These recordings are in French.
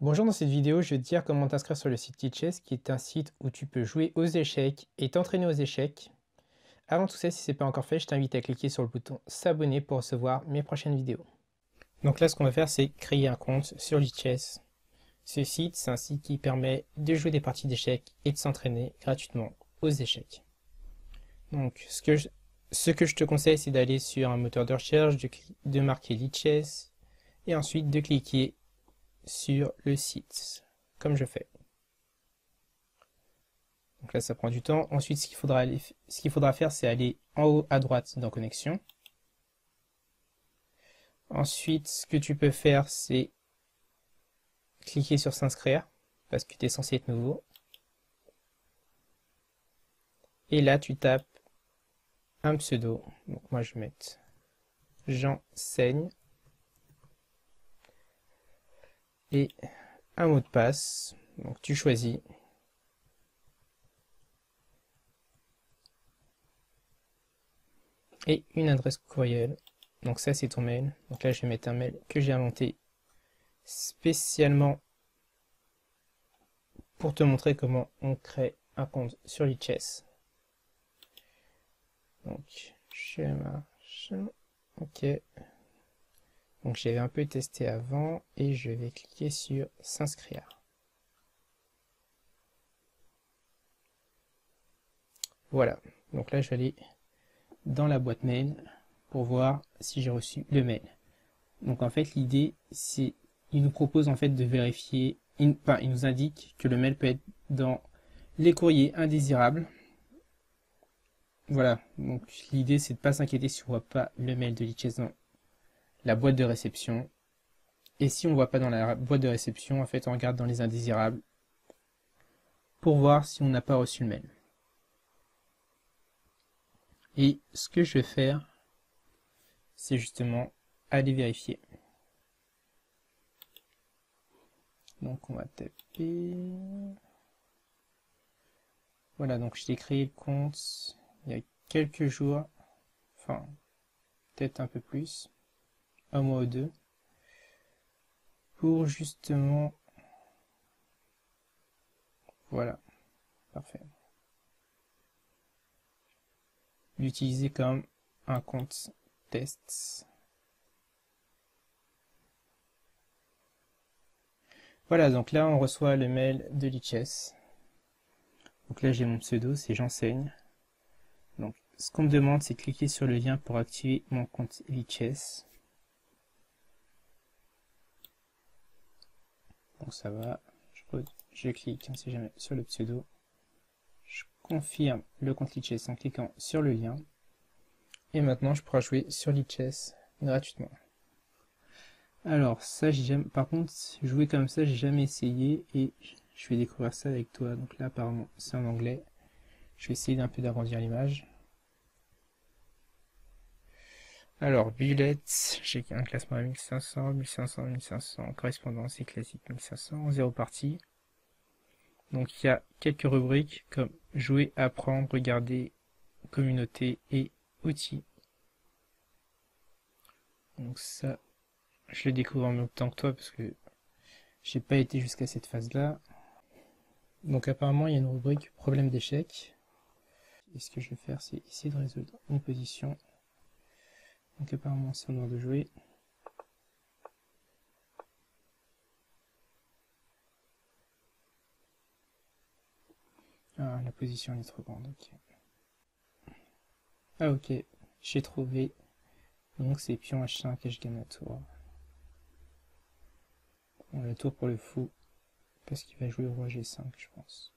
Bonjour, dans cette vidéo, je vais te dire comment t'inscrire sur le site Lichess, qui est un site où tu peux jouer aux échecs et t'entraîner aux échecs. Avant tout ça, si ce n'est pas encore fait, je t'invite à cliquer sur le bouton s'abonner pour recevoir mes prochaines vidéos. Donc là, ce qu'on va faire, c'est créer un compte sur Lichess. Ce site, c'est un site qui permet de jouer des parties d'échecs et de s'entraîner gratuitement aux échecs. Donc, ce que je te conseille, c'est d'aller sur un moteur de recherche, de marquer Lichess et ensuite de cliquer sur le site, comme je fais. Donc là, ça prend du temps. Ensuite, ce qu'il faudra faire, c'est aller en haut à droite dans Connexion. Ensuite, ce que tu peux faire, c'est cliquer sur S'inscrire, parce que tu es censé être nouveau. Et là, tu tapes un pseudo. Donc moi, je vais mettre J'enseigne. Et un mot de passe. Donc tu choisis. Et une adresse courriel. Donc ça, c'est ton mail. Donc là, je vais mettre un mail que j'ai inventé spécialement pour te montrer comment on crée un compte sur Lichess. Donc, ok. Donc j'avais un peu testé avant et je vais cliquer sur s'inscrire. Voilà. Donc là, je vais aller dans la boîte mail pour voir si j'ai reçu le mail. Donc en fait, l'idée, c'est, il nous propose en fait de vérifier, il nous indique que le mail peut être dans les courriers indésirables. Voilà, donc l'idée c'est de ne pas s'inquiéter si on ne voit pas le mail de Lichess dans la boîte de réception. Et si on ne voit pas dans la boîte de réception, en fait on regarde dans les indésirables pour voir si on n'a pas reçu le mail. Et ce que je vais faire, c'est justement aller vérifier. Donc on va taper... Voilà, donc j'ai créé le compte il y a quelques jours, enfin peut-être un peu plus, un mois ou deux, pour justement, voilà, parfait, l'utiliser comme un compte test. Voilà, donc là on reçoit le mail de Lichess. Donc là j'ai mon pseudo, c'est J'enseigne. Donc ce qu'on me demande, c'est de cliquer sur le lien pour activer mon compte Lichess. Donc ça va, je clique, on sait jamais, sur le pseudo. Je confirme le compte Lichess en cliquant sur le lien. Et maintenant je pourrai jouer sur Lichess gratuitement. Alors ça, par contre, jouer comme ça, j'ai jamais essayé et je vais découvrir ça avec toi. Donc là apparemment c'est en anglais. Je vais essayer d'un peu d'agrandir l'image. Alors, Bullet, j'ai un classement à 1500, 1500, 1500, correspondance et classique 1500, 0 partie. Donc il y a quelques rubriques comme jouer, apprendre, regarder, communauté et outils. Donc ça, je le découvre en même temps que toi parce que j'ai pas été jusqu'à cette phase-là. Donc apparemment il y a une rubrique problème d'échec. Et ce que je vais faire, c'est essayer de résoudre une position. Donc apparemment c'est en ordre de jouer. Ah, la position est trop grande, ok. Ah ok, j'ai trouvé. Donc c'est pion H5 et je gagne la tour. Bon, la tour pour le fou, parce qu'il va jouer roi G5 je pense.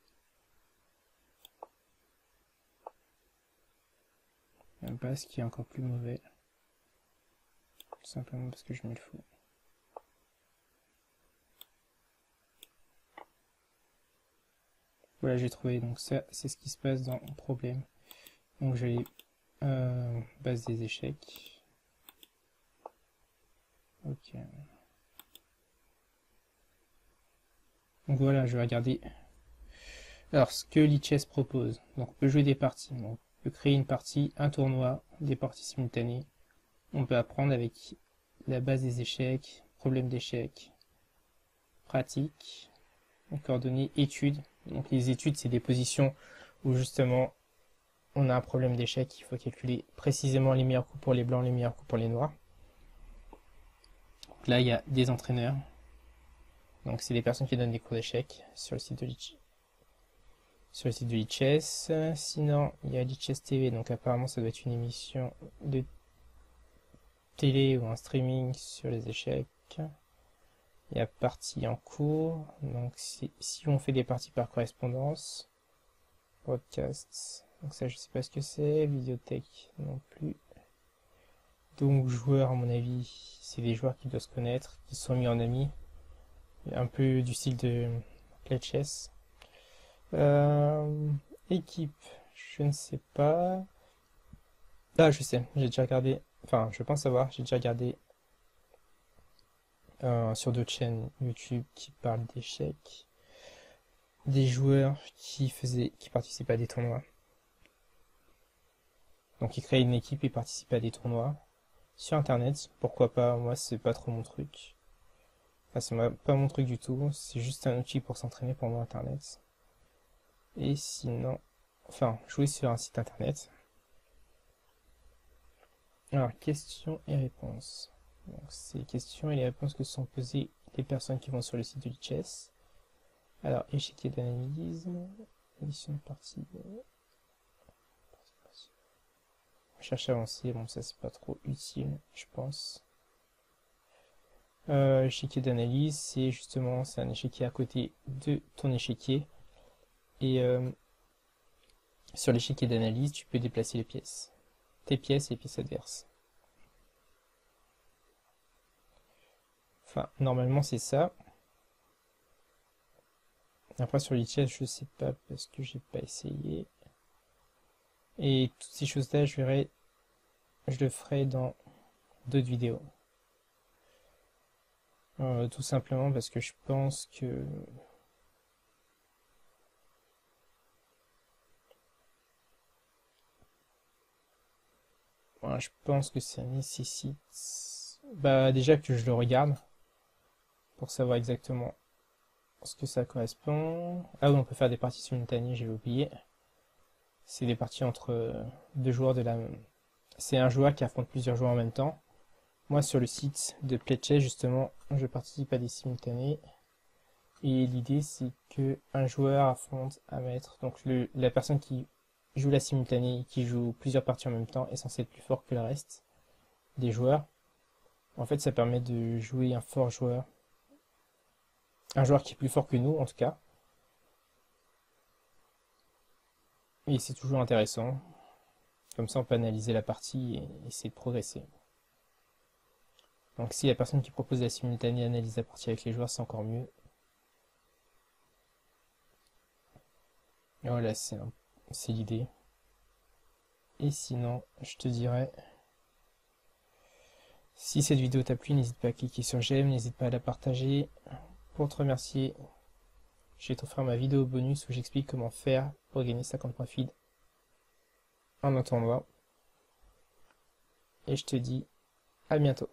Un bas qui est encore plus mauvais. Tout simplement parce que je mets le fou. Voilà, j'ai trouvé, donc ça c'est ce qui se passe dans mon problème. Donc j'ai base des échecs. Ok. Donc voilà, je vais regarder. Alors ce que Lichess propose. Donc on peut jouer des parties. Donc, on peut créer une partie, un tournoi, des parties simultanées. On peut apprendre avec la base des échecs, problème d'échecs, pratique, coordonnées, études. Donc les études, c'est des positions où justement on a un problème d'échec. Il faut calculer précisément les meilleurs coups pour les blancs, les meilleurs coups pour les noirs. Donc là, il y a des entraîneurs. Donc c'est des personnes qui donnent des cours d'échecs sur le site de Lichess. Sinon, il y a Lichess TV. Donc apparemment, ça doit être une émission de télé ou un streaming sur les échecs. Il y a partie en cours. Donc si on fait des parties par correspondance. Podcasts. Donc ça, je sais pas ce que c'est. Vidéothèque non plus. Donc joueurs, à mon avis, c'est des joueurs qui doivent se connaître, qui se sont mis en amis. Un peu du style de Play Chess. Équipe, je ne sais pas. Ah, je sais, j'ai déjà regardé. Enfin, je pense savoir, j'ai déjà regardé sur d'autres chaînes YouTube qui parlent d'échecs. Des joueurs qui participaient à des tournois. Donc ils créaient une équipe et participaient à des tournois. Sur internet, pourquoi pas, moi c'est pas trop mon truc. Enfin, c'est pas mon truc du tout, c'est juste un outil pour s'entraîner pour moi internet. Et sinon, enfin, jouer sur un site internet. Alors, questions et réponses. Donc, c'est les questions et les réponses que sont posées les personnes qui vont sur le site de Lichess. Alors, échiquier d'analyse, édition de partie. Recherche avancée, bon, ça c'est pas trop utile, je pense. Échiquier d'analyse, c'est un échiquier à côté de ton échiquier. Et sur l'échiquier d'analyse, tu peux déplacer les pièces. Tes pièces et les pièces adverses. Enfin, normalement c'est ça. Après sur Lichess, je sais pas parce que j'ai pas essayé. Et toutes ces choses-là, je le ferai dans d'autres vidéos. Tout simplement parce que je pense que je pense que ça nécessite déjà que je le regarde pour savoir exactement ce que ça correspond. Ah oui, on peut faire des parties simultanées, j'ai oublié. C'est des parties entre deux joueurs de la même. C'est un joueur qui affronte plusieurs joueurs en même temps. Moi, sur le site de PlayChess, justement, je participe à des simultanés. Et l'idée, c'est que un joueur affronte un maître. Donc, la personne qui joue la simultanée, qui joue plusieurs parties en même temps, est censée être plus fort que le reste des joueurs. En fait, ça permet de jouer un fort joueur. Un joueur qui est plus fort que nous, en tout cas. Et c'est toujours intéressant. Comme ça, on peut analyser la partie et essayer de progresser. Donc si la personne qui propose la simultanée analyse la partie avec les joueurs, c'est encore mieux. Voilà, c'est l'idée. Et sinon, je te dirais, si cette vidéo t'a plu, n'hésite pas à cliquer sur j'aime, n'hésite pas à la partager. Pour te remercier, je vais t'offrir ma vidéo bonus où j'explique comment faire pour gagner 50 points feed en un tournoi. Et je te dis à bientôt.